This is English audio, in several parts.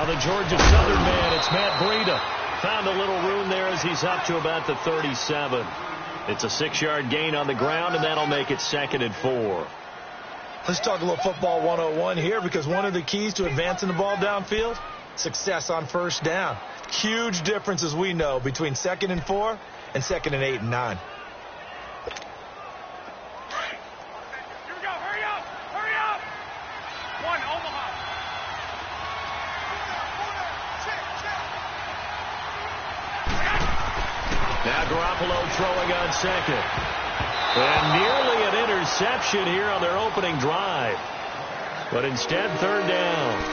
the Georgia Southern man, it's Matt Breida. Found a little room there as he's up to about the 37. It's a 6-yard gain on the ground, and that'll make it 2nd and 4. Let's talk a little football 101 here, because one of the keys to advancing the ball downfield, success on first down. Huge difference, as we know, between 2nd and 4 and 2nd and 8 and 9. Now Garoppolo throwing on 2nd. And nearly an interception here on their opening drive. But instead, 3rd down.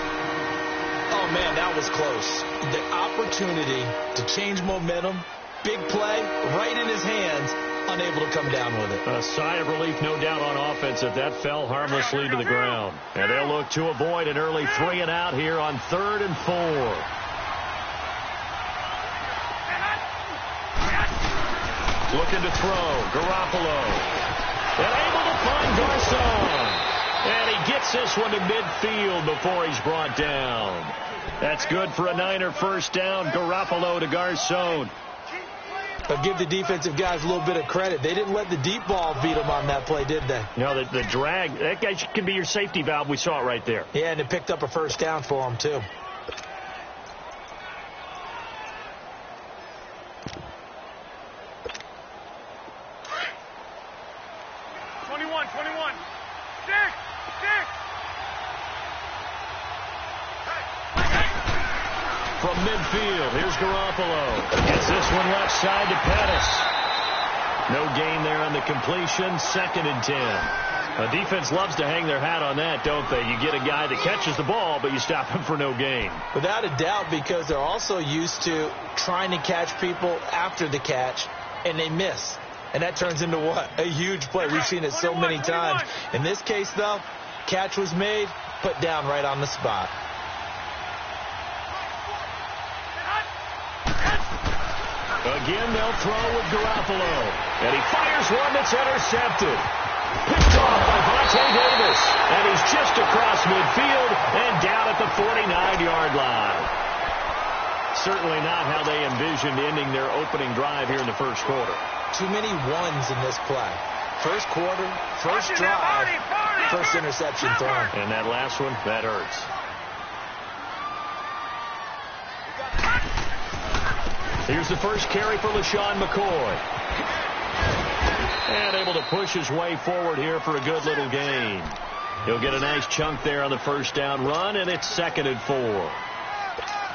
Oh, man, that was close. The opportunity to change momentum, big play, right in his hands, unable to come down with it. A sigh of relief, no doubt, on offense if that fell harmlessly to the ground. And they'll look to avoid an early 3 and out here on 3rd and 4. Looking to throw. Garoppolo. And able to find Garcon. And he gets this one to midfield before he's brought down. That's good for a Niner first down. Garoppolo to Garcon. But give the defensive guys a little bit of credit. They didn't let the deep ball beat them on that play, did they? No, the drag, that guy can be your safety valve. We saw it right there. Yeah, and it picked up a first down for him, too. From midfield, here's Garoppolo. Gets this one left side to Pettis. No gain there on the completion. 2nd and 10. The defense loves to hang their hat on that, don't they? You get a guy that catches the ball, but you stop him for no gain. Without a doubt, because they're also used to trying to catch people after the catch, and they miss. And that turns into what? A huge play. We've seen it so many times. In this case, though, catch was made, put down right on the spot. Again, they'll throw with Garoppolo. And he fires one that's intercepted. Picked off by Vontae Davis. And he's just across midfield and down at the 49-yard line. Certainly not how they envisioned ending their opening drive here in the first quarter. Too many ones in this play. First quarter, first drive, first interception thrown. And that last one, that hurts. Here's the first carry for LaShawn McCoy. And able to push his way forward here for a good little gain. He'll get a nice chunk there on the first down run, and it's 2nd and 4.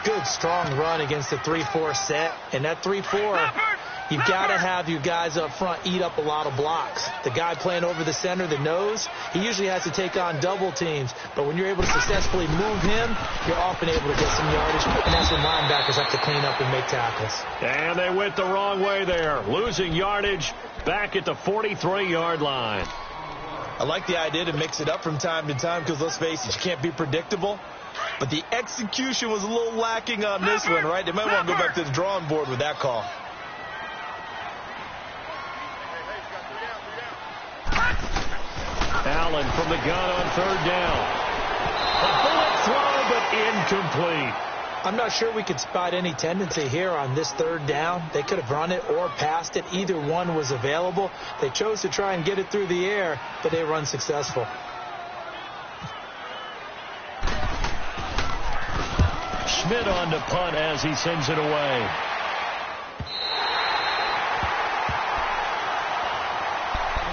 Good, strong run against the 3-4 set. And that 3-4, you've got to have your guys up front eat up a lot of blocks. The guy playing over the center, the nose, he usually has to take on double teams. But when you're able to successfully move him, you're often able to get some yardage. And that's when linebackers have to clean up and make tackles. And they went the wrong way there, losing yardage back at the 43-yard line. I like the idea to mix it up from time to time because, let's face it, you can't be predictable. But the execution was a little lacking on this one, right? They might want to go back to the drawing board with that call. Allen from the gun on 3rd down. A bullet throw, but incomplete. I'm not sure we could spot any tendency here on this 3rd down. They could have run it or passed it. Either one was available. They chose to try and get it through the air, but they were unsuccessful. Schmidt on to punt as he sends it away.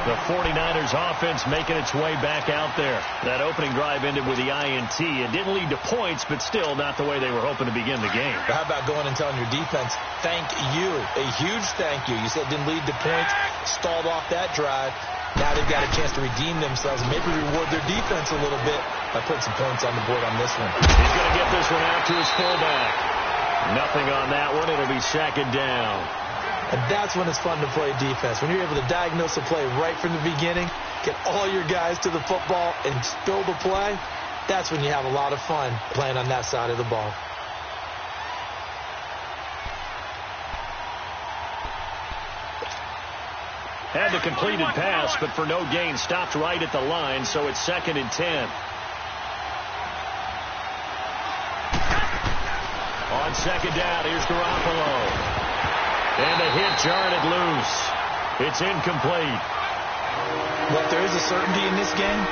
The 49ers offense making its way back out there. That opening drive ended with the INT. It didn't lead to points, but still not the way they were hoping to begin the game. How about going and telling your defense, thank you, a huge thank you. You said it didn't lead to points, stalled off that drive. Now they've got a chance to redeem themselves and maybe reward their defense a little bit by putting some points on the board on this one. He's going to get this one out to his fullback. Nothing on that one. It'll be 2nd down. And that's when it's fun to play defense. When you're able to diagnose a play right from the beginning, get all your guys to the football and spill the play, that's when you have a lot of fun playing on that side of the ball. Had the completed pass, but for no gain, stopped right at the line, so it's 2nd and 10. second down. Here's Garoppolo. And the hit jarred it loose. It's incomplete. Look, there is a certainty in this game.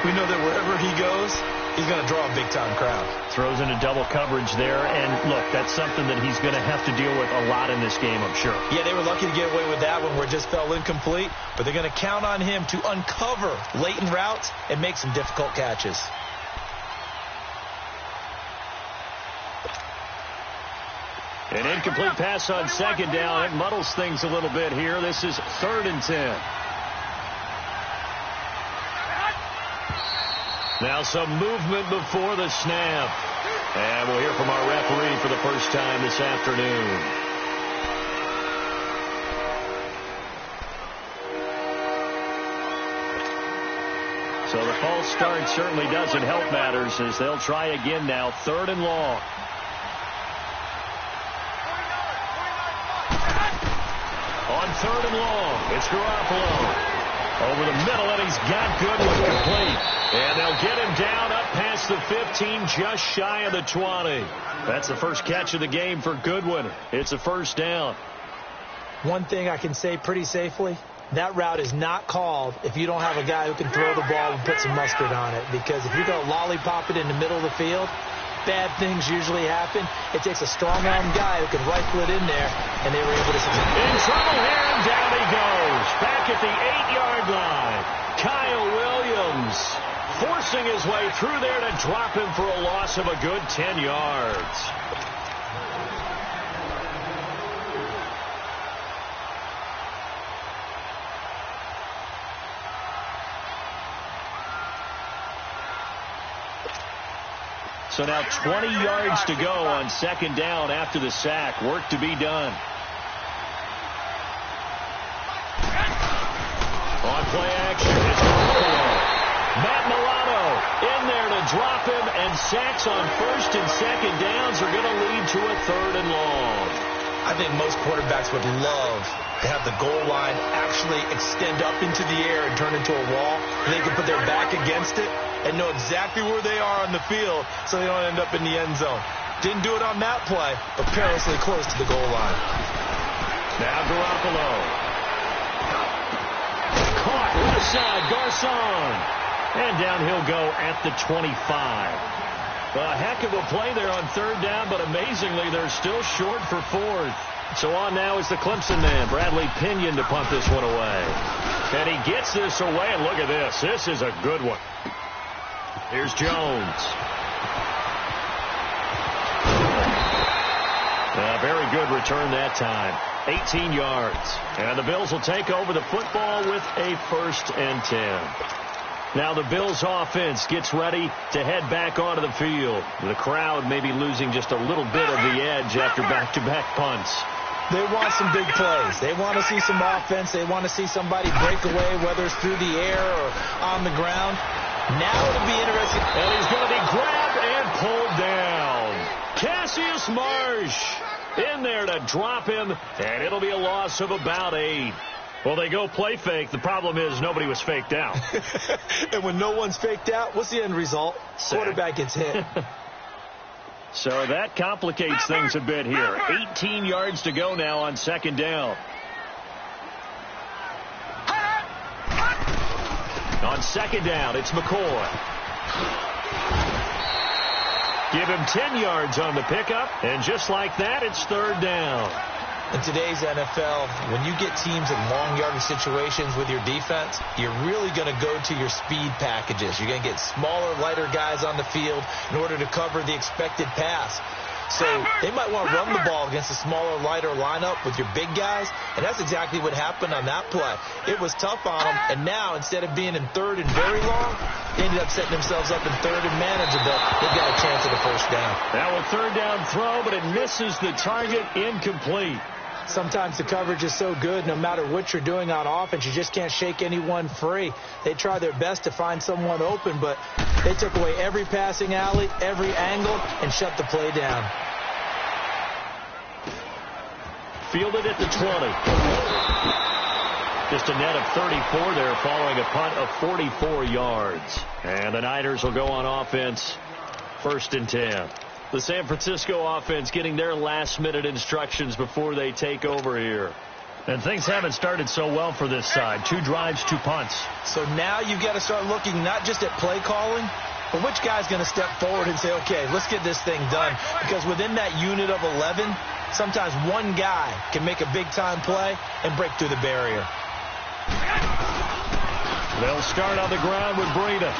We know that wherever he goes, he's going to draw a big-time crowd. Throws into double coverage there, and look, that's something that he's going to have to deal with a lot in this game, I'm sure. Yeah, they were lucky to get away with that one where it just fell incomplete, but they're going to count on him to uncover latent routes and make some difficult catches. An incomplete pass on second down. It muddles things a little bit here. This is 3rd and 10. Now some movement before the snap. And we'll hear from our referee for the first time this afternoon. So the false start certainly doesn't help matters as they'll try again now. 3rd and long. On 3rd and long, it's Garoppolo. Over the middle, and he's got Goodwin complete. And they'll get him down up past the 15, just shy of the 20. That's the first catch of the game for Goodwin. It's a first down. One thing I can say pretty safely, that route is not called if you don't have a guy who can throw the ball and put some mustard on it. Because if you're going to lollipop it in the middle of the field, bad things usually happen. It takes a strong-armed guy who can rifle it in there, and they were able to succeed. In trouble here, and down he goes. Back at the 8-yard line. Kyle Williams forcing his way through there to drop him for a loss of a good 10 yards. So now 20 yards to go on second down after the sack. Work to be done. On play action, it's Garoppolo. Matt Milano in there to drop him, and sacks on 1st and 2nd downs are going to lead to a 3rd and long. I think most quarterbacks would love to have the goal line actually extend up into the air and turn into a wall. They can put their back against it and know exactly where they are on the field so they don't end up in the end zone. Didn't do it on that play, but perilously close to the goal line. Now Garoppolo. Caught left side, Garcon. And down he'll go at the 25. A heck of a play there on 3rd down, but amazingly they're still short for 4th. So on now is the Clemson man, Bradley Pinion, to punt this one away. And he gets this away, and look at this. This is a good one. Here's Jones. A very good return that time. 18 yards. And the Bills will take over the football with a 1st and 10. Now the Bills offense gets ready to head back onto the field. The crowd may be losing just a little bit of the edge after back-to-back punts. They want some big plays. They want to see some offense. They want to see somebody break away, whether it's through the air or on the ground. Now it'll be interesting. And he's going to be grabbed and pulled down. Cassius Marsh in there to drop him, and it'll be a loss of about 8. Well, they go play fake. The problem is nobody was faked out. And when no one's faked out, what's the end result? Sack. Quarterback gets hit. So that complicates things a bit here. 18 yards to go now on second down. On second down, it's McCoy. Give him 10 yards on the pickup, and just like that, it's 3rd down. In today's NFL, when you get teams in long yardage situations with your defense, you're really going to go to your speed packages. You're going to get smaller, lighter guys on the field in order to cover the expected pass. So they might want to run the ball against a smaller, lighter lineup with your big guys, and that's exactly what happened on that play. It was tough on them, and now instead of being in 3rd and very long, they ended up setting themselves up in 3rd and manageable. They've got a chance at a 1st down. Now a 3rd down throw, but it misses the target, incomplete. Sometimes the coverage is so good, no matter what you're doing on offense, you just can't shake anyone free. They try their best to find someone open, but they took away every passing alley, every angle, and shut the play down. Fielded at the 20. Just a net of 34 there following a punt of 44 yards. And the Niners will go on offense, 1st and 10. The San Francisco offense getting their last-minute instructions before they take over here. And things haven't started so well for this side. 2 drives, 2 punts. So now you've got to start looking not just at play calling, but which guy's going to step forward and say, okay, let's get this thing done. Because within that unit of 11, sometimes one guy can make a big-time play and break through the barrier. They'll start on the ground with Breida.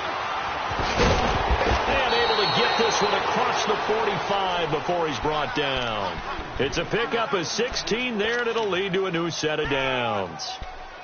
And able to get this one across the 45 before he's brought down. It's a pickup of 16 there, and it'll lead to a new set of downs.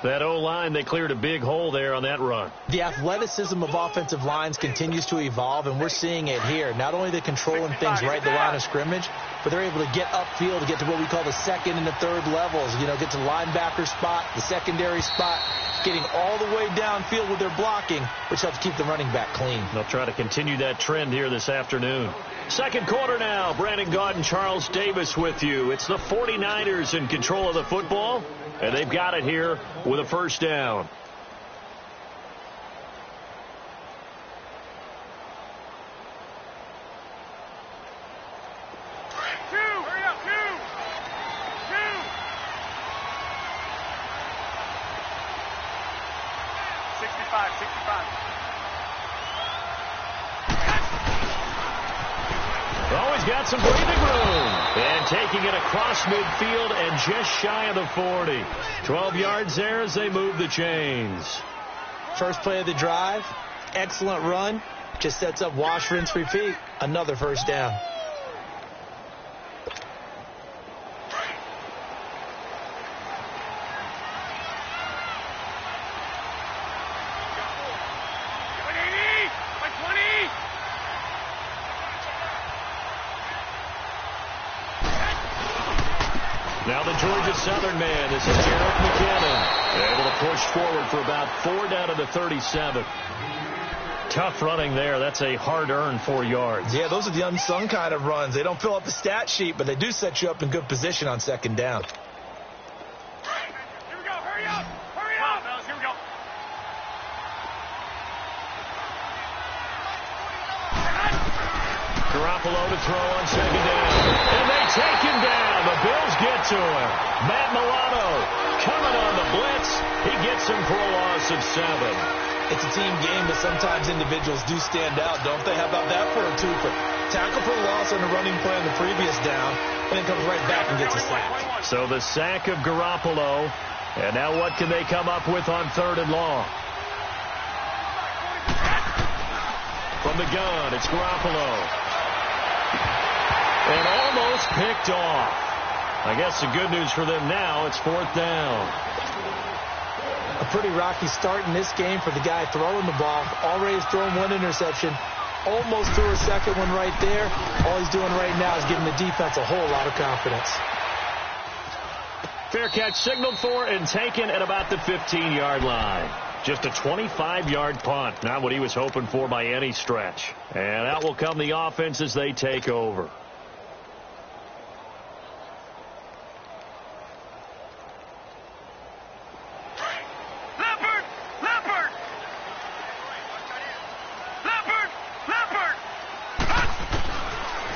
That O-line, they cleared a big hole there on that run. The athleticism of offensive lines continues to evolve, and we're seeing it here. Not only they're controlling things right at the line of scrimmage, but they're able to get upfield to get to what we call the second and the third levels. You know, get to the linebacker spot, the secondary spot, getting all the way downfield with their blocking, which helps keep the running back clean. They'll try to continue that trend here this afternoon. Second quarter now. Brandon Gaudin and Charles Davis with you. It's the 49ers in control of the football, and they've got it here with a first down. Always got some breathing room. And taking it across midfield and just shy of the 40. 12 yards there as they move the chains. First play of the drive. Excellent run. Just sets up wash, rinse, repeat. Another first down. Now the Georgia Southern man. This is Jarrett McKinnon. Able to push forward for about 4 down to the 37. Tough running there. That's a hard-earned 4 yards. Yeah, those are the unsung kind of runs. They don't fill up the stat sheet, but they do set you up in good position on second down. Here we go. Hurry up. Hurry up. Fellas, here we go. Garoppolo to throw on second down. And they take him down. The Bills get to him. Matt Milano coming on the blitz. He gets him for a loss of 7. It's a team game, but sometimes individuals do stand out, don't they? How about that for a twofer? Tackle for a loss on the running play on the previous down, and then comes right back and gets a sack. So the sack of Garoppolo. And now what can they come up with on 3rd and long? From the gun, it's Garoppolo. And almost picked off. I guess the good news for them now, it's 4th down. A pretty rocky start in this game for the guy throwing the ball. Already has thrown 1 interception. Almost threw a second one right there. All he's doing right now is giving the defense a whole lot of confidence. Fair catch signaled for and taken at about the 15-yard line. Just a 25-yard punt. Not what he was hoping for by any stretch. And out will come the offense as they take over.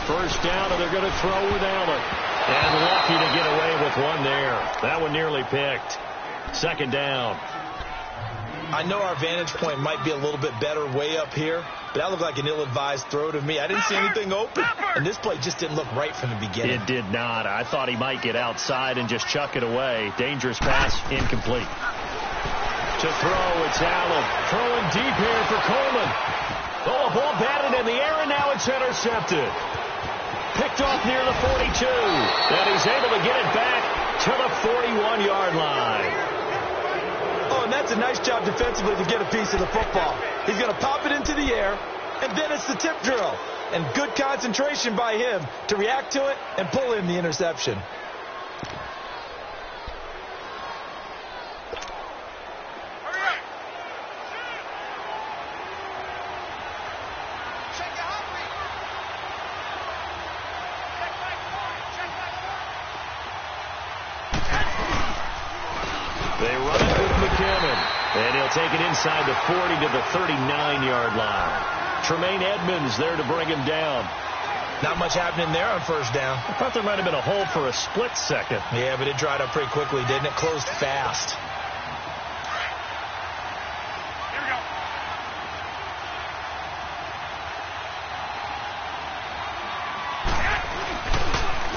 First down, and they're going to throw with Allen. And lucky to get away with one there. That one nearly picked. Second down. I know our vantage point might be a little bit better way up here, but that looked like an ill-advised throw to me. I didn't see anything open, and this play just didn't look right from the beginning. It did not. I thought he might get outside and just chuck it away. Dangerous pass, incomplete. To throw, it's Allen. Throwing deep here for Coleman. Oh, a ball batted in the air, and now it's intercepted. Picked off near the 42. And he's able to get it back to the 41-yard line. Oh, and that's a nice job defensively to get a piece of the football. He's going to pop it into the air, and then it's the tip drill. And good concentration by him to react to it and pull in the interception. They run it with McKinnon. And he'll take it inside the 40 to the 39-yard line. Tremaine Edmonds there to bring him down. Not much happening there on first down. I thought there might have been a hole for a split second. Yeah, but it dried up pretty quickly, didn't it? Closed fast. Here we go.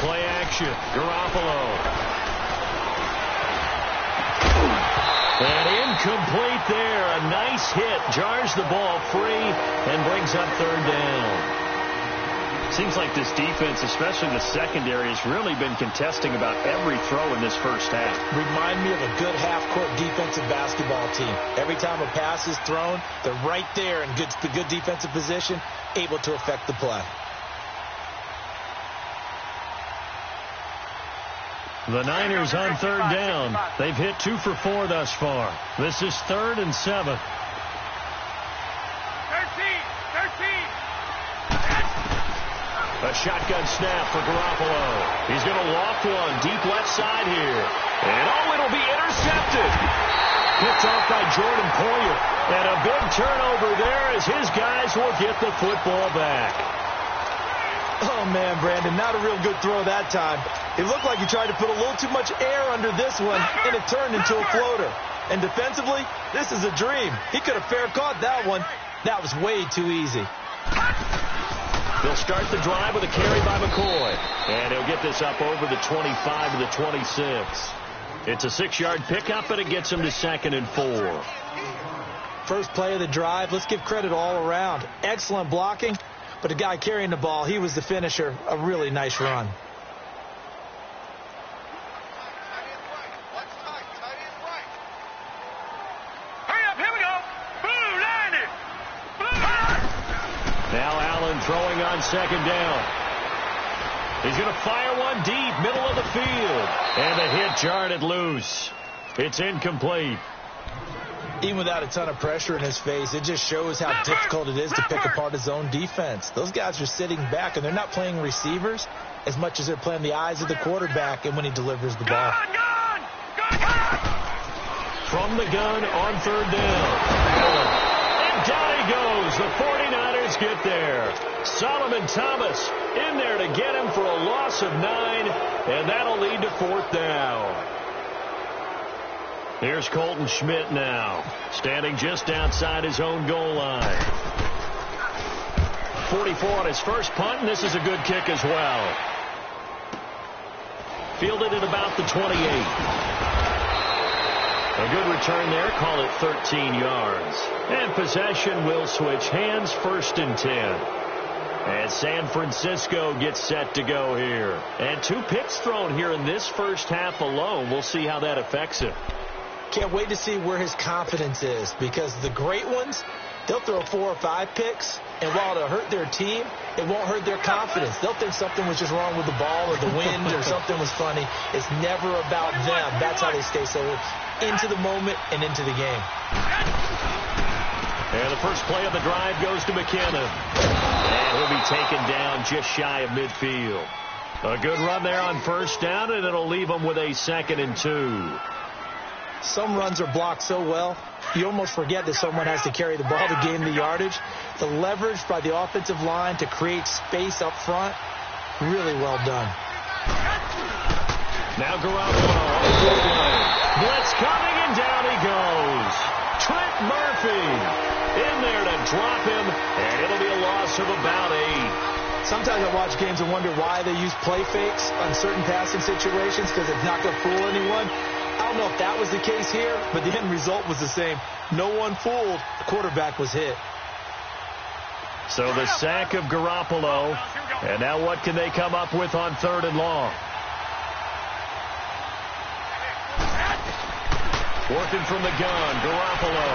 Play action. Garoppolo. And incomplete there. A nice hit. Jars the ball free and brings up third down. Seems like this defense, especially the secondary, has really been contesting about every throw in this first half. Remind me of a good half-court defensive basketball team. Every time a pass is thrown, they're right there in good defensive position, able to affect the play. The Niners on third down. They've hit 2 for 4 thus far. This is 3rd and 7. 13. A shotgun snap for Garoppolo. He's going to loft one deep left side here. And it'll be intercepted. Picked off by Jordan Poyer. And a big turnover there as his guys will get the football back. Oh, man, Brandon, not a real good throw that time. It looked like he tried to put a little too much air under this one, and it turned into a floater. And defensively, this is a dream. He could have fair caught that one. That was way too easy. They'll start the drive with a carry by McCoy. And he'll get this up over the 25 to the 26. It's a 6-yard pickup, and it gets him to 2nd and 4. First play of the drive, let's give credit all around. Excellent blocking, but the guy carrying the ball, he was the finisher. A really nice run. Throwing on 2nd down. He's going to fire one deep, middle of the field. And the hit jarred it loose. It's incomplete. Even without a ton of pressure in his face, it just shows how difficult it is to pick apart his own defense. Those guys are sitting back, and they're not playing receivers as much as they're playing the eyes of the quarterback and when he delivers the ball. From the gun on 3rd down. Down he goes. The 49ers get there. Solomon Thomas in there to get him for a loss of 9, and that'll lead to 4th down. Here's Colton Schmidt now, standing just outside his own goal line. 44 on his first punt, and this is a good kick as well. Fielded at about the 28. A good return there. Call it 13 yards. And possession will switch hands. 1st and 10. And San Francisco gets set to go here. And 2 picks thrown here in this first half alone. We'll see how that affects him. Can't wait to see where his confidence is, because the great ones, they'll throw 4 or 5 picks, and while it'll hurt their team, it won't hurt their confidence. They'll think something was just wrong with the ball or the wind or something was funny. It's never about them. That's how they stay so into the moment and into the game. And the first play of the drive goes to McKinnon. And he'll be taken down just shy of midfield. A good run there on 1st down, and it'll leave them with a 2nd and 2. Some runs are blocked so well, you almost forget that someone has to carry the ball to gain the yardage. The leverage by the offensive line to create space up front, really well done. Now Garoppolo on the goal line. Blitz coming, and down he goes. Trent Murphy in there to drop him, and it'll be a loss of about 8. Sometimes I watch games and wonder why they use play fakes on certain passing situations, because it's not going to fool anyone. I don't know if that was the case here, but the end result was the same. No one fooled. The quarterback was hit. So the sack of Garoppolo, and now what can they come up with on 3rd and long? Working from the gun, Garoppolo.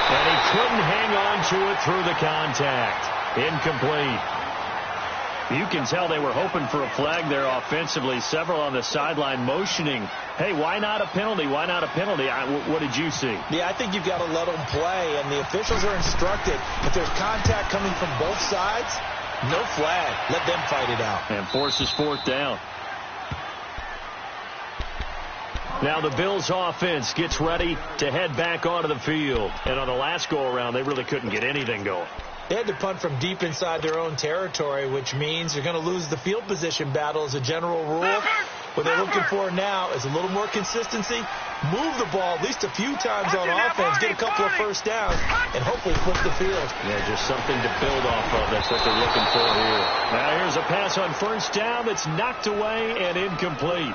And he couldn't hang on to it through the contact. Incomplete. You can tell they were hoping for a flag there offensively. Several on the sideline motioning, hey, why not a penalty? Why not a penalty? What did you see? Yeah, I think you've got to let them play, and the officials are instructed. If there's contact coming from both sides, no flag. Let them fight it out. And forces 4th down. Now the Bills offense gets ready to head back onto the field. And on the last go-around, they really couldn't get anything going. They had to punt from deep inside their own territory, which means you're going to lose the field position battle as a general rule. What they're looking for now is a little more consistency, move the ball at least a few times on offense, get a couple of first downs, and hopefully flip the field. Yeah, just something to build off of. That's what they're looking for here. Now here's a pass on first down that's knocked away and incomplete.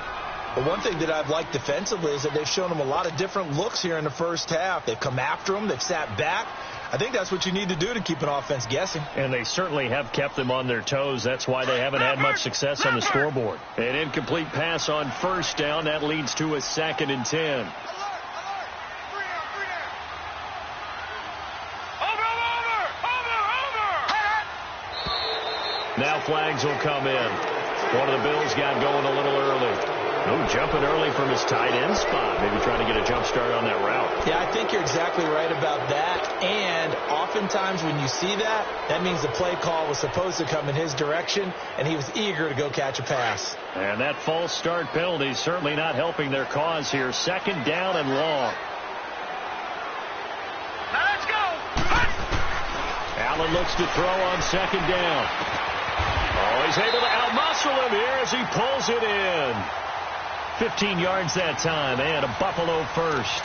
But one thing that I've liked defensively is that they've shown them a lot of different looks here in the first half. They've come after them. They've sat back. I think that's what you need to do to keep an offense guessing. And they certainly have kept them on their toes. That's why they haven't had much success on the scoreboard. An incomplete pass on first down. That leads to a 2nd and 10. Now flags will come in. One of the Bills got going a little early. No, jumping early from his tight end spot. Maybe trying to get a jump start on that route. Yeah, I think you're exactly right about that. And oftentimes when you see that, that means the play call was supposed to come in his direction, and he was eager to go catch a pass. And that false start penalty is certainly not helping their cause here. 2nd down and long. Now let's go. Allen looks to throw on 2nd down. Oh, he's able to outmuscle him here as he pulls it in. 15 yards that time, and a Buffalo first.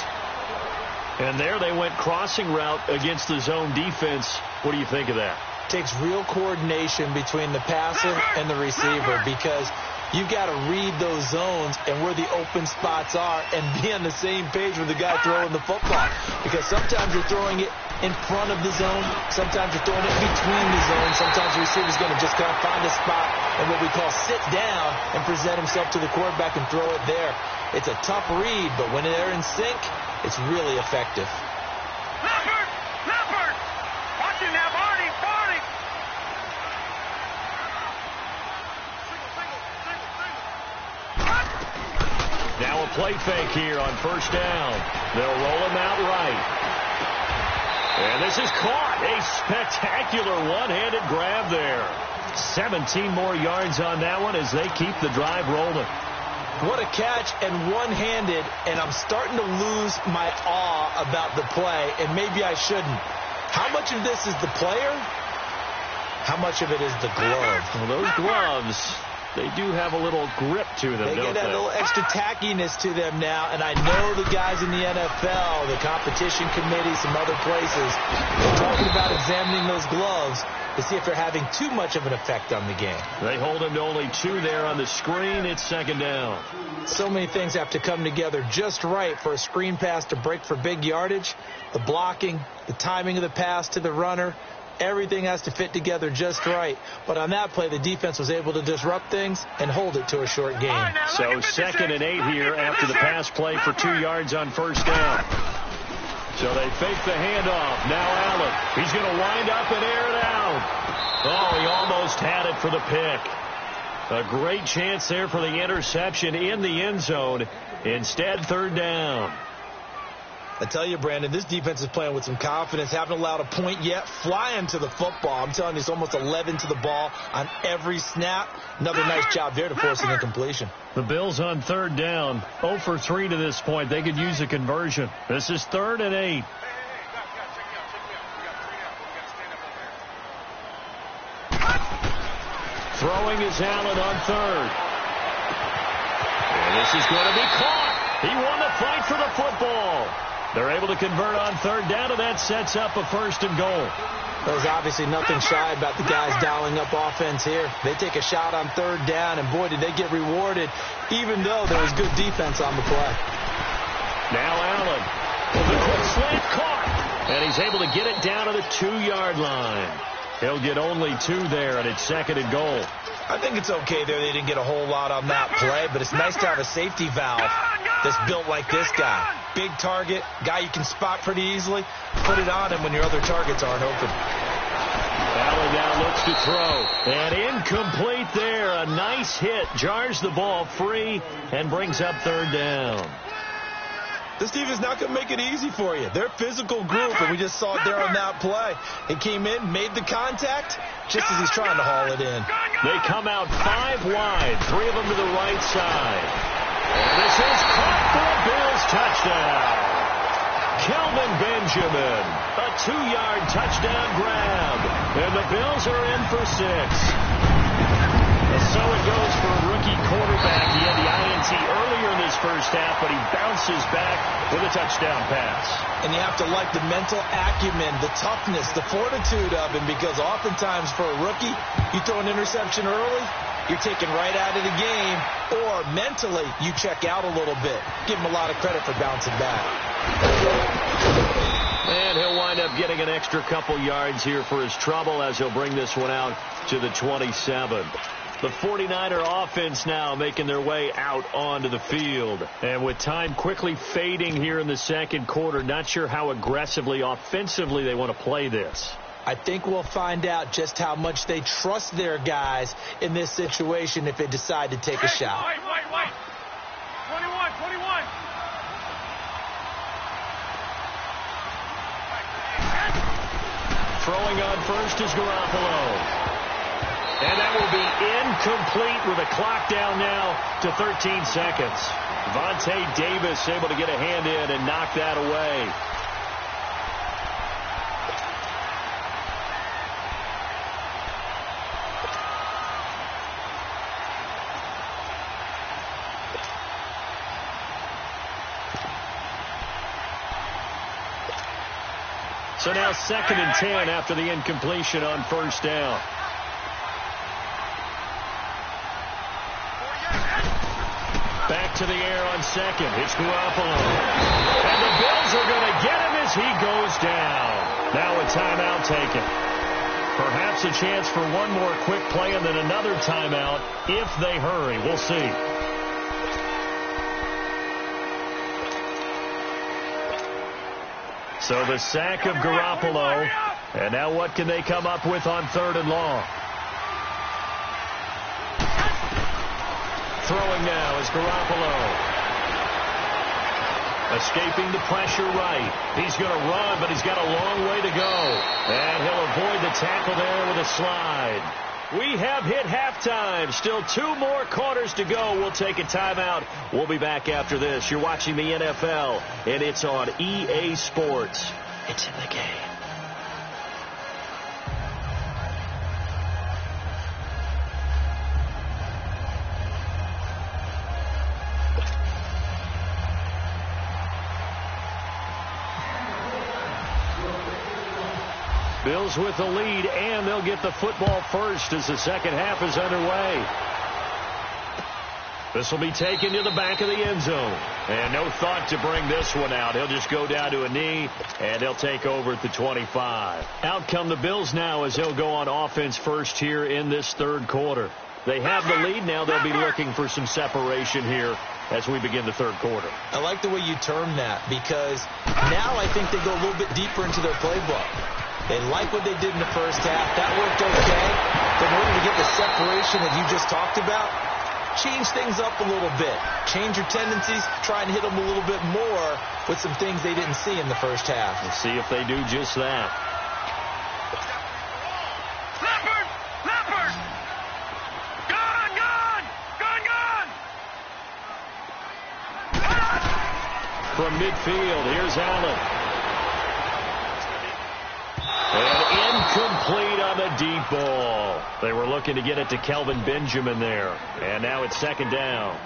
And there they went crossing route against the zone defense. What do you think of that? Takes real coordination between the passer and the receiver, because you've got to read those zones and where the open spots are and be on the same page with the guy throwing the football. Because sometimes you're throwing it in front of the zone. Sometimes you're throwing it between the zones. Sometimes the receiver's going to just kind of find a spot and what we call sit down and present himself to the quarterback and throw it there. It's a tough read, but when they're in sync, it's really effective. Leopard! Watch him now, Barney! Now a play fake here on first down. They'll roll him out right. And this is caught. A spectacular one-handed grab there. 17 more yards on that one as they keep the drive rolling. What a catch, and one-handed, and I'm starting to lose my awe about the play, and maybe I shouldn't. How much of this is the player? How much of it is the glove? Well, those gloves, they do have a little grip to them, They don't get that little extra tackiness to them now, and I know the guys in the NFL, the competition committee, some other places, they're talking about examining those gloves to see if they're having too much of an effect on the game. They hold him to only 2 there on the screen. It's 2nd down. So many things have to come together just right for a screen pass to break for big yardage. The blocking, the timing of the pass to the runner, everything has to fit together just right. But on that play, the defense was able to disrupt things and hold it to a short game. So 2nd and 8 here after the pass play for 2 yards on first down. So they fake the handoff. Now Allen. He's going to wind up and air it out. Oh, he almost had it for the pick. A great chance there for the interception in the end zone. Instead, 3rd down. I tell you, Brandon, this defense is playing with some confidence. Haven't allowed a point yet. Flying to the football. I'm telling you, it's almost 11 to the ball on every snap. Another nice job there to force an incompletion. The Bills on 3rd down. 0 for 3 to this point. They could use a conversion. This is 3rd and 8. Throwing is Allen on 3rd. And this is going to be caught. He won the fight for the football. They're able to convert on 3rd down, and that sets up a 1st and goal. There's obviously nothing shy about the guys dialing up offense here. They take a shot on 3rd down, and boy, did they get rewarded, even though there was good defense on the play. Now Allen. The quick slant caught. And he's able to get it down to the 2-yard line. He'll get only 2 there, and it's 2nd and goal. I think it's okay there. They didn't get a whole lot on that play, but it's nice to have a safety valve that's built like this guy. Big target, guy you can spot pretty easily. Put it on him when your other targets aren't open. Allen now looks to throw. And incomplete there. A nice hit. Jars the ball free and brings up 3rd down. This defense is not going to make it easy for you. They're a physical group, and we just saw it there on that play. He came in, made the contact, just as he's trying to haul it in. They come out 5 wide, 3 of them to the right side. And this is caught for a Bills touchdown. Kelvin Benjamin, a 2-yard touchdown grab, and the Bills are in for 6. So it goes for a rookie quarterback. He had the INT earlier in this first half, but he bounces back with a touchdown pass. And you have to like the mental acumen, the toughness, the fortitude of him, because oftentimes for a rookie, you throw an interception early, you're taken right out of the game, or mentally you check out a little bit. Give him a lot of credit for bouncing back. And he'll wind up getting an extra couple yards here for his trouble as he'll bring this one out to the 27. The 49er offense now making their way out onto the field. And with time quickly fading here in the second quarter, not sure how aggressively, offensively they want to play this. I think we'll find out just how much they trust their guys in this situation if they decide to take a shot. Wait. 21. Throwing on first is Garoppolo. And that will be incomplete with a clock down now to 13 seconds. Vontae Davis able to get a hand in and knock that away. So now 2nd and 10 after the incompletion on first down. Back to the air on second. It's Garoppolo. And the Bills are going to get him as he goes down. Now a timeout taken. Perhaps a chance for one more quick play and then another timeout if they hurry. We'll see. So the sack of Garoppolo. And now what can they come up with on 3rd and long? Throwing now is Garoppolo. Escaping the pressure right. He's going to run, but he's got a long way to go. And he'll avoid the tackle there with a slide. We have hit halftime. Still 2 more quarters to go. We'll take a timeout. We'll be back after this. You're watching the NFL, and it's on EA Sports. It's in the game. Bills with the lead, and they'll get the football first as the second half is underway. This will be taken to the back of the end zone. And no thought to bring this one out. He'll just go down to a knee, and he'll take over at the 25. Out come the Bills now as they'll go on offense first here in this 3rd quarter. They have the lead now. They'll be looking for some separation here as we begin the 3rd quarter. I like the way you term that, because now I think they go a little bit deeper into their playbook. They like what they did in the first half. That worked okay. But in order to get the separation that you just talked about, change things up a little bit. Change your tendencies. Try and hit them a little bit more with some things they didn't see in the first half. Let's see if they do just that. Leopard! Gone! From midfield, here's Allen. And incomplete on the deep ball. They were looking to get it to Kelvin Benjamin there. And now it's 2nd down.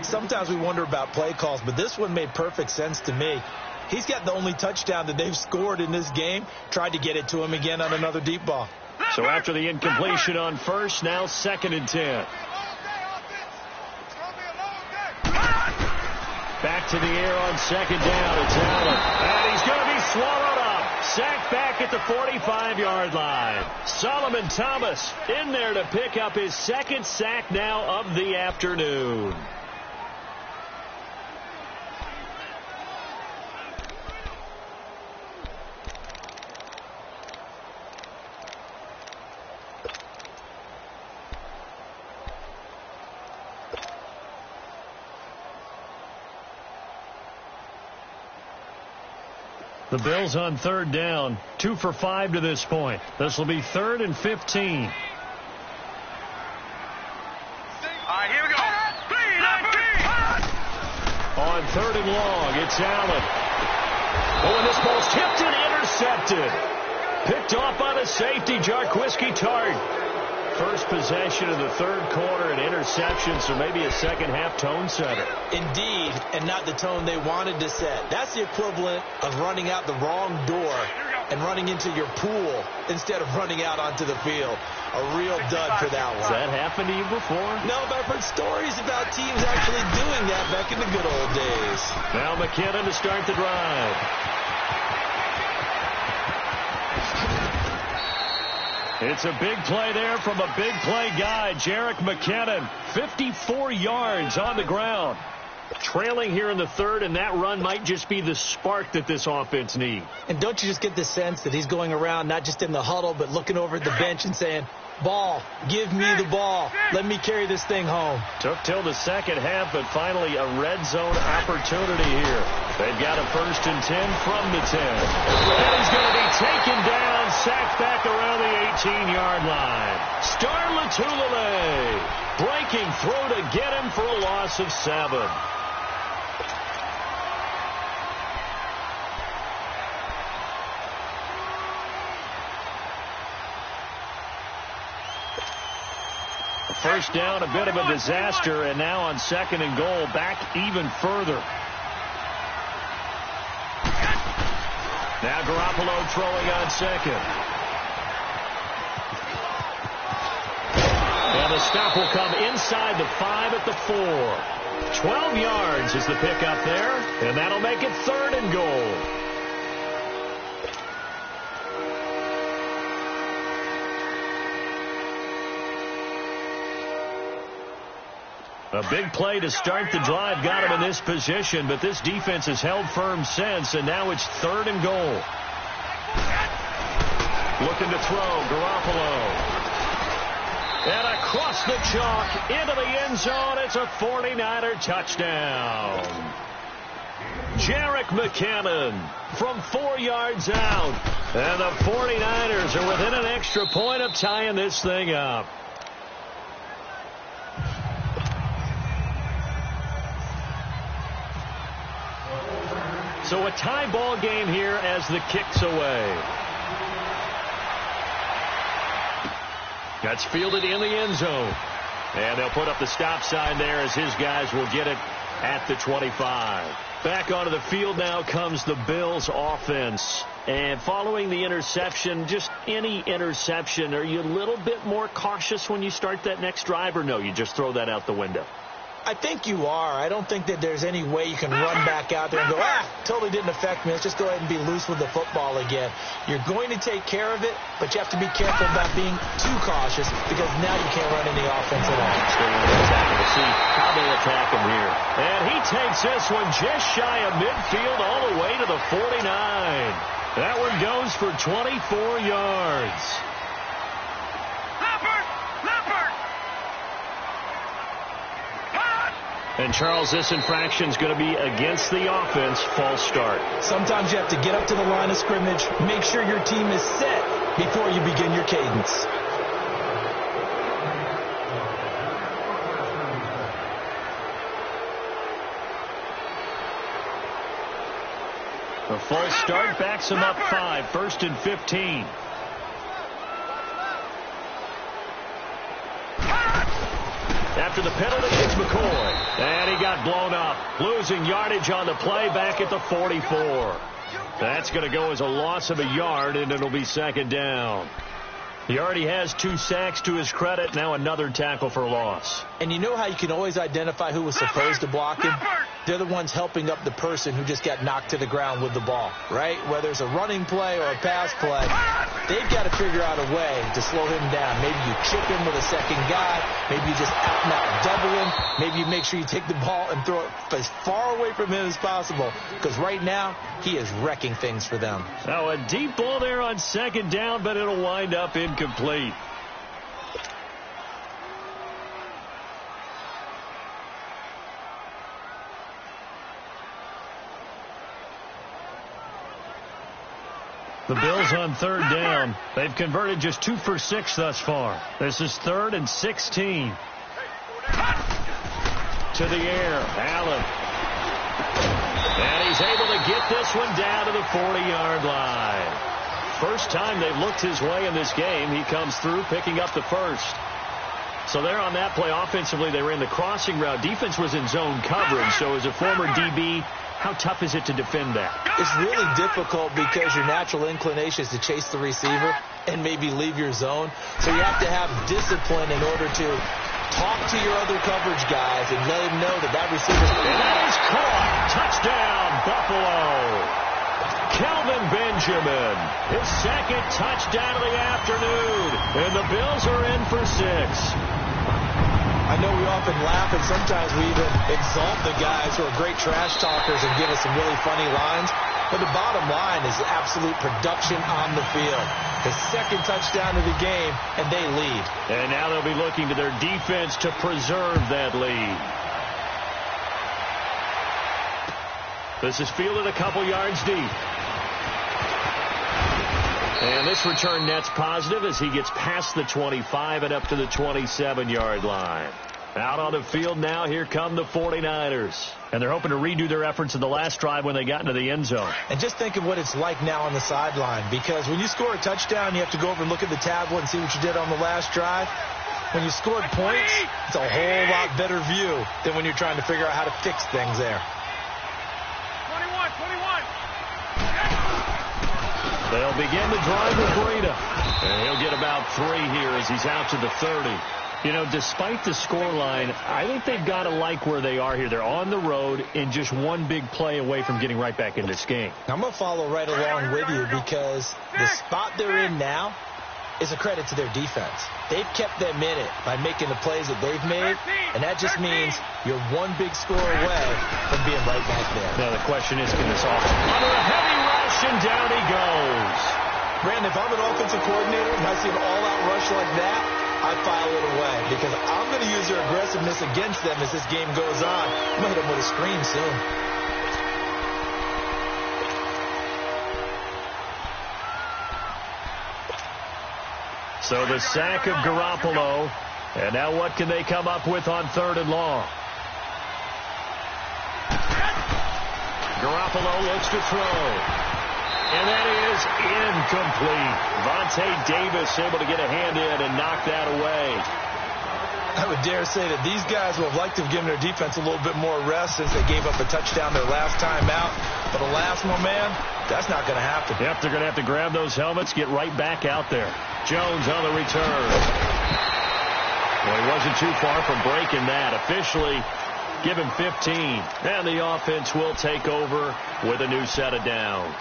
Sometimes we wonder about play calls, but this one made perfect sense to me. He's got the only touchdown that they've scored in this game. Tried to get it to him again on another deep ball. So after the incompletion on first, now 2nd and 10. Back to the air on 2nd down. It's Allen. And he's going to be swallowed up. Sacked back at the 45-yard line. Solomon Thomas in there to pick up his 2nd sack now of the afternoon. The Bills on 3rd down, 2 for 5 to this point. This will be 3rd and 15. All right, here we go. On 3rd and long, it's Allen. Oh, and this ball's tipped and intercepted. Picked off by the safety, Jarquiski Tart. First possession of the third quarter, an interception, so maybe a second-half tone setter. Indeed, and not the tone they wanted to set. That's the equivalent of running out the wrong door and running into your pool instead of running out onto the field. A real dud for that one. Has that happened to you before? No, but I've heard stories about teams actually doing that back in the good old days. Now McKinnon to start the drive. It's a big play there from a big play guy, Jerick McKinnon. 54 yards on the ground. Trailing here in the third, and that run might just be the spark that this offense needs. And don't you just get the sense that he's going around not just in the huddle, but looking over at the bench and saying, ball, give me the ball. Let me carry this thing home. Took till the second half, but finally a red zone opportunity here. They've got a 1st and 10 from the 10. And he's going to be taken down, sacked back around the 18-yard line. Star Latulippe breaking through to get him for a loss of 7. First down, a bit of a disaster, and now on 2nd and goal, back even further. Now Garoppolo throwing on 2nd. And the stop will come inside the 5 at the 4. 12 yards is the pickup there, and that'll make it 3rd and goal. A big play to start the drive got him in this position, but this defense has held firm since, and now it's 3rd and goal. Looking to throw, Garoppolo. And across the chalk, into the end zone, it's a 49er touchdown. Jerick McKinnon from 4 yards out. And the 49ers are within an extra point of tying this thing up. So a tie ball game here as the kick's away. That's fielded in the end zone. And they'll put up the stop sign there as his guys will get it at the 25. Back onto the field now comes the Bills offense. And following the interception, just any interception, are you a little bit more cautious when you start that next drive, or no, you just throw that out the window? I think you are. I don't think that there's any way you can run back out there and go, totally didn't affect me. Let's just go ahead and be loose with the football again. You're going to take care of it, but you have to be careful about being too cautious because now you can't run any offense at all. Stay on the tackle to see how they attack him here. And he takes this one just shy of midfield all the way to the 49. That one goes for 24 yards. And, Charles, this infraction's going to be against the offense. False start. Sometimes you have to get up to the line of scrimmage, make sure your team is set before you begin your cadence. A false start backs him up 5. 1st and 15. After the penalty, it's McCoy. And he got blown up. Losing yardage on the play back at the 44. That's going to go as a loss of a yard, and it'll be 2nd down. He already has 2 sacks to his credit. Now another tackle for loss. And you know how you can always identify who was supposed to block him? They're the ones helping up the person who just got knocked to the ground with the ball, right? Whether it's a running play or a pass play, they've got to figure out a way to slow him down. Maybe you chip him with a second guy. Maybe you just out and out double him. Maybe you make sure you take the ball and throw it as far away from him as possible, because right now he is wrecking things for them. Now a deep ball there on 2nd down, but it'll wind up incomplete. The Bills on 3rd down. They've converted just 2 for 6 thus far. This is 3rd and 16. To the air. Allen. And he's able to to get this one down to the 40-yard line. First time they've looked his way in this game. He comes through, picking up the first. So there on that play, offensively, they ran the crossing route. Defense was in zone coverage. So as a former DB, how tough is it to defend that? It's really difficult because your natural inclination is to chase the receiver and maybe leave your zone. So you have to have discipline in order to talk to your other coverage guys and let them know that receiver. And that is caught. Touchdown, Buffalo. Kelvin Benjamin, his second touchdown of the afternoon. And the Bills are in for 6. I know we often laugh, and sometimes we even exalt the guys who are great trash talkers and give us some really funny lines. But the bottom line is absolute production on the field. The second touchdown of the game, and they lead. And now they'll be looking to their defense to preserve that lead. This is fielded a couple yards deep. And this return net's positive as he gets past the 25 and up to the 27-yard line. Out on the field now, here come the 49ers. And they're hoping to redo their efforts in the last drive when they got into the end zone. And just think of what it's like now on the sideline, because when you score a touchdown, you have to go over and look at the tablet and see what you did on the last drive. When you scored points, it's a whole lot better view than when you're trying to figure out how to fix things there. 21. They'll begin the drive with Breida. And he'll get about 3 here as he's out to the 30. You know, despite the scoreline, I think they've got to like where they are here. They're on the road and just one big play away from getting right back in this game. I'm going to follow right along with you because the spot they're in now is a credit to their defense. They've kept them in it by making the plays that they've made, and that just means you're one big score away from being right back there. Now the question is, can this offense under a heavy rush, and down he goes. Brandon, if I'm an offensive coordinator and I see an all-out rush like that, I file it away because I'm going to use their aggressiveness against them as this game goes on. I'm going to hit them with a screen soon. So the sack of Garoppolo. And now what can they come up with on 3rd and long? Garoppolo looks to throw. And that is incomplete. Vontae Davis able to get a hand in and knock that away. I would dare say that these guys would have liked to have given their defense a little bit more rest since they gave up a touchdown their last time out. But alas, my man, that's not going to happen. Yep, they're going to have to grab those helmets, get right back out there. Jones on the return. Well, he wasn't too far from breaking that. Officially, give him 15. And the offense will take over with a new set of downs.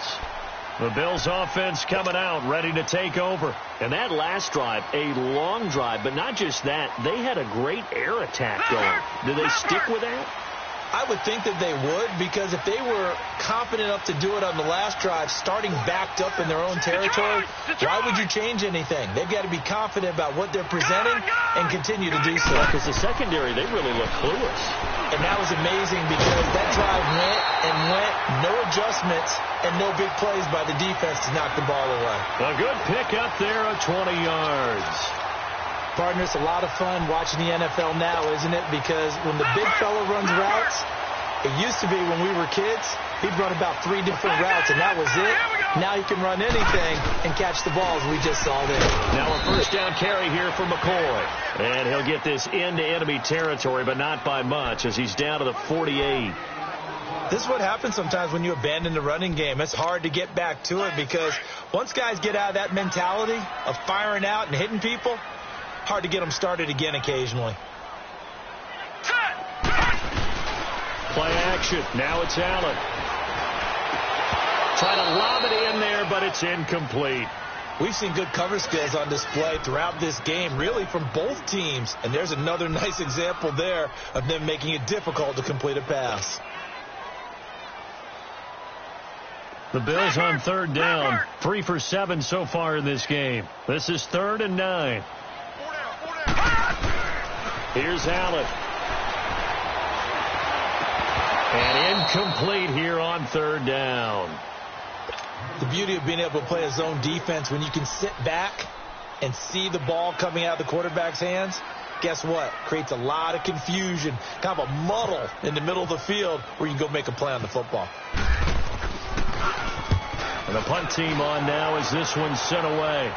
The Bills offense coming out, ready to take over. And that last drive, a long drive, but not just that. They had a great air attack going. Do they stick with that? I would think that they would, because if they were confident enough to do it on the last drive, starting backed up in their own territory, why would you change anything? They've got to be confident about what they're presenting and continue to do so. Because the secondary, they really look clueless. And that was amazing because that drive went, no adjustments, and no big plays by the defense to knock the ball away. A good pick up there at 20 yards. Partner, it's a lot of fun watching the NFL now, isn't it? Because when the big fella runs routes, it used to be when we were kids, he'd run about 3 different routes, and that was it. Now he can run anything and catch the balls we just saw there. Now a first down carry here for McCoy. And he'll get this into enemy territory, but not by much, as he's down to the 48. This is what happens sometimes when you abandon the running game. It's hard to get back to it because once guys get out of that mentality of firing out and hitting people, hard to get them started again occasionally. Play action. Now it's Allen. Try to lob it in there, but it's incomplete. We've seen good cover skills on display throughout this game, really from both teams. And there's another nice example there of them making it difficult to complete a pass. The Bills on 3rd down. 3 for 7 so far in this game. This is 3rd and 9. Here's Allen. And incomplete here on 3rd down. The beauty of being able to play a zone defense when you can sit back and see the ball coming out of the quarterback's hands, guess what? Creates a lot of confusion, kind of a muddle in the middle of the field where you can go make a play on the football. And the punt team on now as this one's sent away.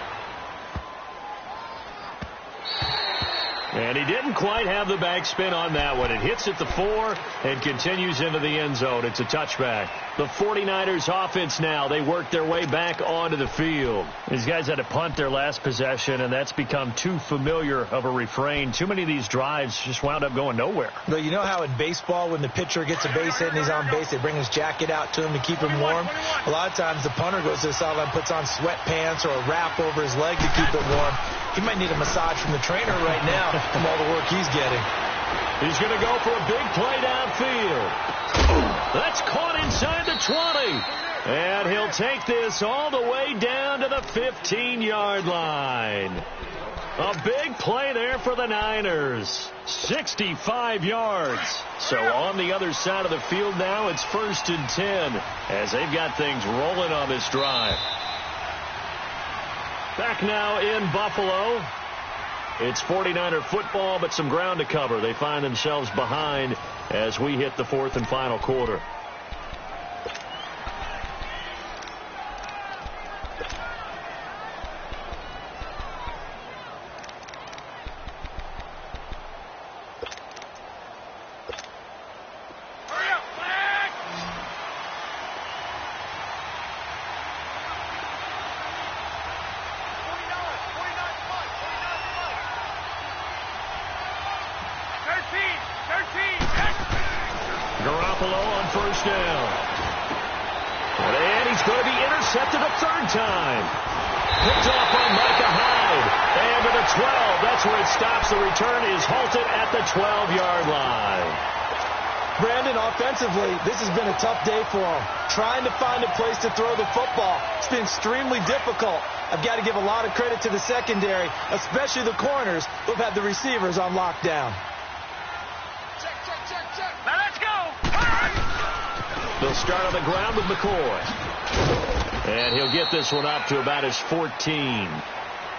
And he didn't quite have the backspin on that one. It hits at the 4 and continues into the end zone. It's a touchback. The 49ers offense now, they work their way back onto the field. These guys had to punt their last possession, and that's become too familiar of a refrain. Too many of these drives just wound up going nowhere. Well, you know how in baseball when the pitcher gets a base hit and he's on base, they bring his jacket out to him to keep him warm? A lot of times the punter goes to the sideline, puts on sweatpants or a wrap over his leg to keep it warm. He might need a massage from the trainer right now from all the work he's getting. He's going to go for a big play downfield. That's caught inside the 20. And he'll take this all the way down to the 15-yard line. A big play there for the Niners. 65 yards. So on the other side of the field now, it's 1st and 10 as they've got things rolling on this drive. Back now in Buffalo. It's 49er football, but some ground to cover. They find themselves behind as we hit the 4th and final quarter. Garoppolo on 1st down. And he's going to be intercepted a 3rd time. Picked off by Micah Hyde. And to the 12. That's where it stops. The return is halted at the 12-yard line. Brandon, offensively, this has been a tough day for him. Trying to find a place to throw the football. It's been extremely difficult. I've got to give a lot of credit to the secondary, especially the corners who've had the receivers on lockdown. Now let's go. They'll start on the ground with McCoy. And he'll get this one up to about his 14.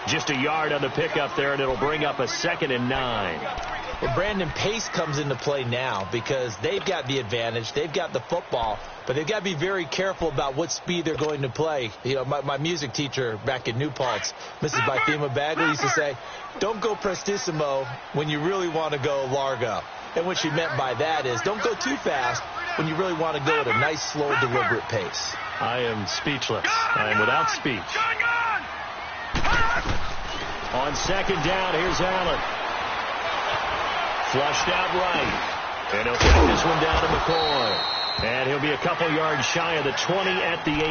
Just a yard on the pickup there, and it'll bring up a 2nd and 9. Well, Brandon, pace comes into play now because they've got the advantage. They've got the football, but they've got to be very careful about what speed they're going to play. You know, my music teacher back in New Paltz, Mrs. Bythema Bagley, used to say, don't go prestissimo when you really want to go largo. And what she meant by that is don't go too fast when you really want to go at a nice, slow, deliberate pace. I am speechless. I am without speech. On 2nd down, here's Allen. Flushed out right. And he'll take this one down to McCoy. And he'll be a couple yards shy of the 20 at the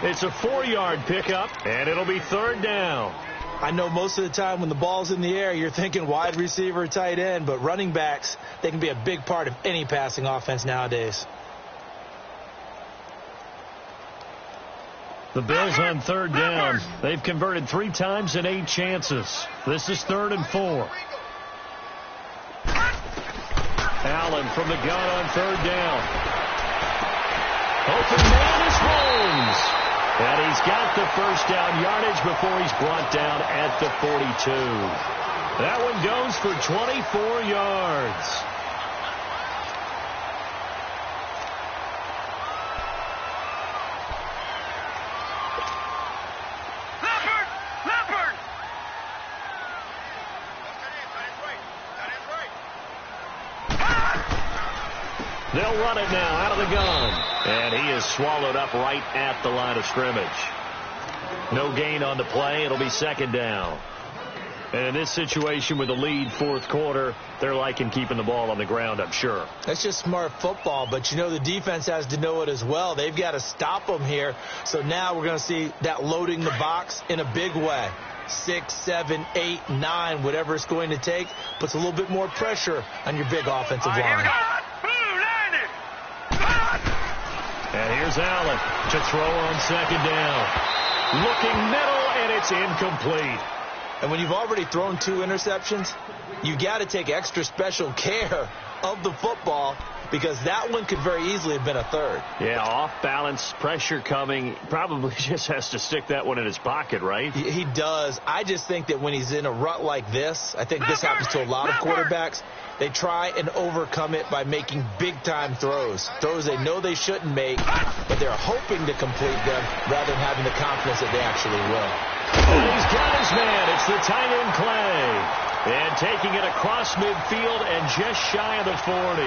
18. It's a 4-yard pickup, and it'll be 3rd down. I know most of the time when the ball's in the air, you're thinking wide receiver, tight end, but running backs, they can be a big part of any passing offense nowadays. The Bills on 3rd down. They've converted 3 times in 8 chances. This is 3rd and 4. Allen from the gun on 3rd down. Open man is Holmes. And he's got the 1st down yardage before he's brought down at the 42. That one goes for 24 yards. Leopard! They'll run it now out of the gun. And he is swallowed up right at the line of scrimmage. No gain on the play. It'll be 2nd down. And in this situation with the lead 4th quarter, they're liking keeping the ball on the ground, I'm sure. That's just smart football, but you know the defense has to know it as well. They've got to stop them here. So now we're going to see that loading the box in a big way. 6, 7, 8, 9, whatever it's going to take, puts a little bit more pressure on your big offensive line. And here's Allen to throw on 2nd down. Looking middle, and it's incomplete. And when you've already thrown 2 interceptions, you got to take extra special care of the football, because that one could very easily have been a third. Yeah, off-balance pressure coming. Probably just has to stick that one in his pocket, right? He does. I just think that when he's in a rut like this, I think this happens to a lot of quarterbacks, they try and overcome it by making big-time throws. Throws they know they shouldn't make, but they're hoping to complete them rather than having the confidence that they actually will. And he's got his man. It's the tight end, Clay. And taking it across midfield and just shy of the 40.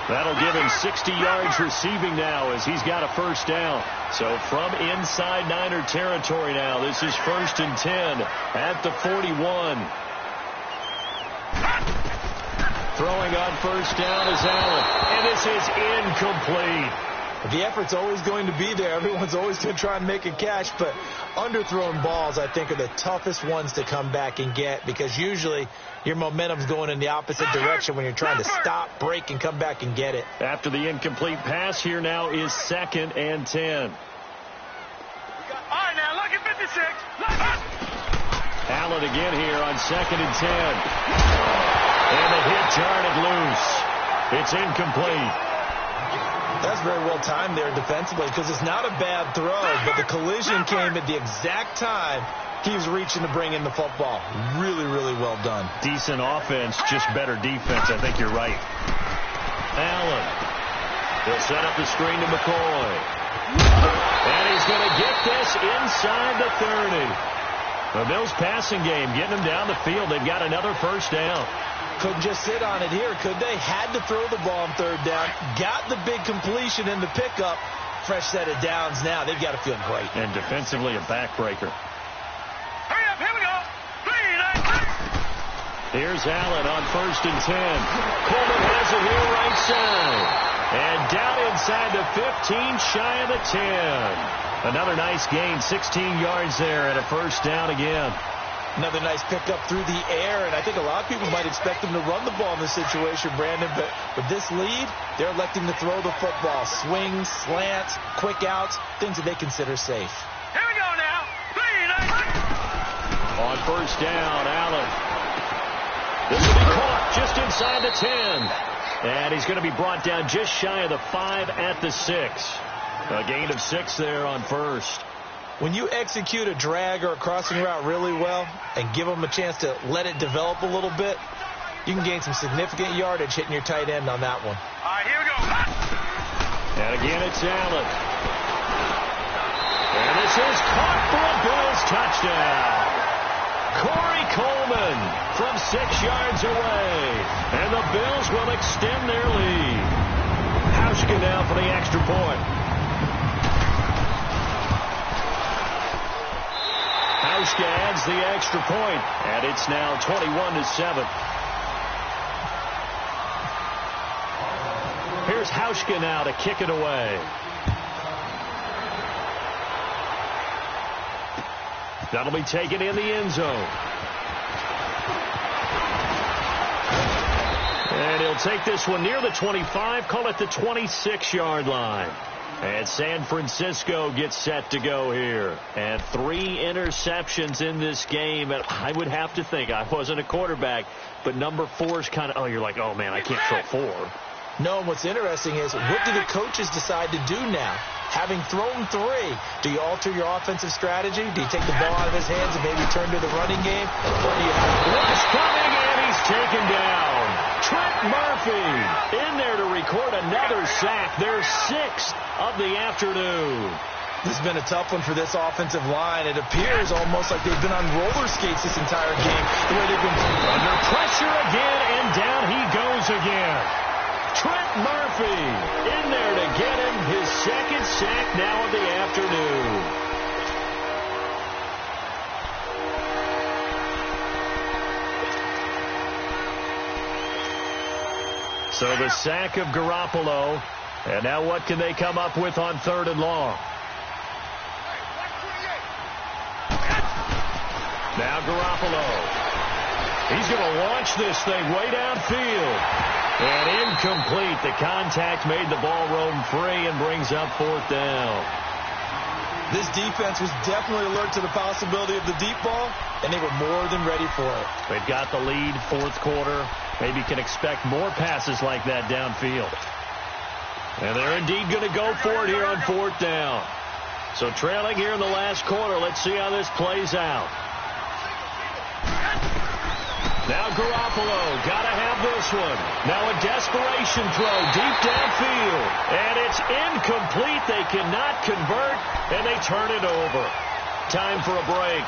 That'll give him 60 yards receiving now as he's got a first down. So from inside Niner territory now, this is 1st and 10 at the 41. Throwing on first down is Allen. And this is incomplete. The effort's always going to be there. Everyone's always going to try and make a catch, but underthrown balls, I think, are the toughest ones to come back and get, because usually your momentum's going in the opposite direction when you're trying to stop, break, and come back and get it. After the incomplete pass, here now is 2nd and 10. All right, now look at 56. Allen again here on 2nd and 10. And the hit jarred loose. It's incomplete. That's very well timed there defensively, because it's not a bad throw, but the collision came at the exact time he was reaching to bring in the football. Really, really well done. Decent offense, just better defense. I think you're right. Allen. He'll set up the screen to McCoy. And he's going to get this inside the 30. The Bills passing game, getting them down the field. They've got another first down. Couldn't just sit on it here, could they? Had to throw the ball on 3rd down. Got the big completion in the pickup. Fresh set of downs now. They've got to feel great. And defensively, a backbreaker. Hurry up, here we go. 3, 9. Here's Allen on 1st and 10. Coleman has it here right side. And down inside the 15, shy of the 10. Another nice gain, 16 yards there, and a first down again. Another nice pickup through the air, and I think a lot of people might expect them to run the ball in this situation, Brandon, but with this lead, they're electing to throw the football. Swings, slants, quick outs, things that they consider safe. Here we go now. 3, 9. On first down, Allen. This will be caught just inside the 10. And he's going to be brought down just shy of the 5 at the 6. A gain of 6 there on first. When you execute a drag or a crossing route really well and give them a chance to let it develop a little bit, you can gain some significant yardage hitting your tight end on that one. All right, here we go. And again, it's Allen. And this is caught for a Bills touchdown. Corey Coleman from 6 yards away. And the Bills will extend their lead. Hauschka now for the extra point. Hauschka adds the extra point, and it's now 21-7. Here's Hauschka now to kick it away. That'll be taken in the end zone. And he'll take this one near the 25, call it the 26-yard line. And San Francisco gets set to go here. And 3 interceptions in this game. And I would have to think, I wasn't a quarterback, but number 4 is kind of, you're like, oh, man, I can't throw 4. No, and what's interesting is, what do the coaches decide to do now? Having thrown 3, do you alter your offensive strategy? Do you take the ball out of his hands and maybe turn to the running game? Or do you have rush coming, and he's taken down. Trent Murphy in there to record another sack. Their 6th of the afternoon. This has been a tough one for this offensive line. It appears almost like they've been on roller skates this entire game. The way they've been under pressure again, and down he goes again. Trent Murphy in there to get him his 2nd sack now of the afternoon. So the sack of Garoppolo. And now what can they come up with on 3rd and long? Now Garoppolo. He's going to launch this thing way downfield. And incomplete. The contact made the ball roam free and brings up 4th down. This defense was definitely alert to the possibility of the deep ball, and they were more than ready for it. They've got the lead, fourth quarter. Maybe can expect more passes like that downfield. And they're indeed going to go for it here on fourth down. So trailing here in the last quarter. Let's see how this plays out. Now Garoppolo, got to have this one. Now a desperation throw deep downfield. And it's incomplete. They cannot convert, and they turn it over. Time for a break.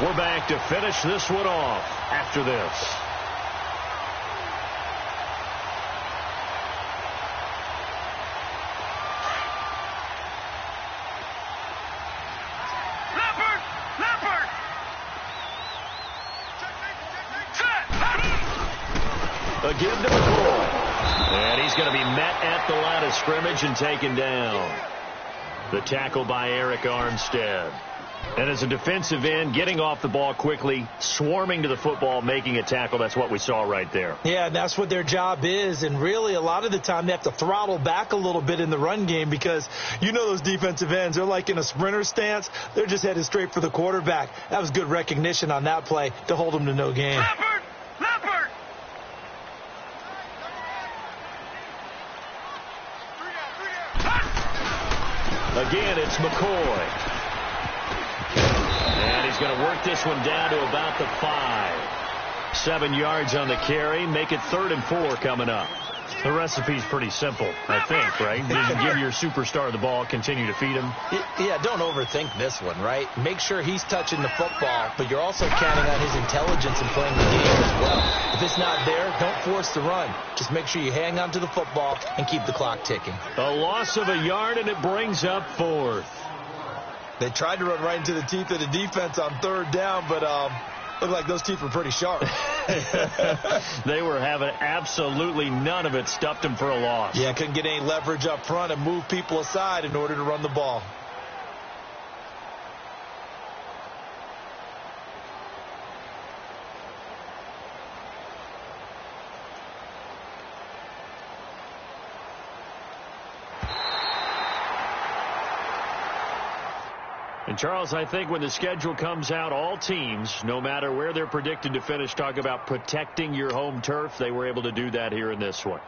We're back to finish this one off after this. A give to McCoy. And he's going to be met at the line of scrimmage and taken down. The tackle by Eric Armstead. And as a defensive end, getting off the ball quickly, swarming to the football, making a tackle, that's what we saw right there. Yeah, and that's what their job is. And really, a lot of the time, they have to throttle back a little bit in the run game because you know those defensive ends, they're like in a sprinter stance. They're just headed straight for the quarterback. That was good recognition on that play to hold them to no gain. Again, it's McCoy. And he's going to work this one down to about the 5. 7 yards on the carry. Make it 3rd and 4 coming up. The recipe's pretty simple, I think, right? You give your superstar the ball, continue to feed him. Yeah, don't overthink this one, right? Make sure he's touching the football, but you're also counting on his intelligence in playing the game as well. If it's not there, don't force the run. Just make sure you hang on to the football and keep the clock ticking. A loss of a yard, and it brings up 4th. They tried to run right into the teeth of the defense on 3rd down, but looked like those teeth were pretty sharp. They were having absolutely none of it. Stuffed them for a loss. Yeah, couldn't get any leverage up front and move people aside in order to run the ball. And, Charles, I think when the schedule comes out, all teams, no matter where they're predicted to finish, talk about protecting your home turf. They were able to do that here in this one.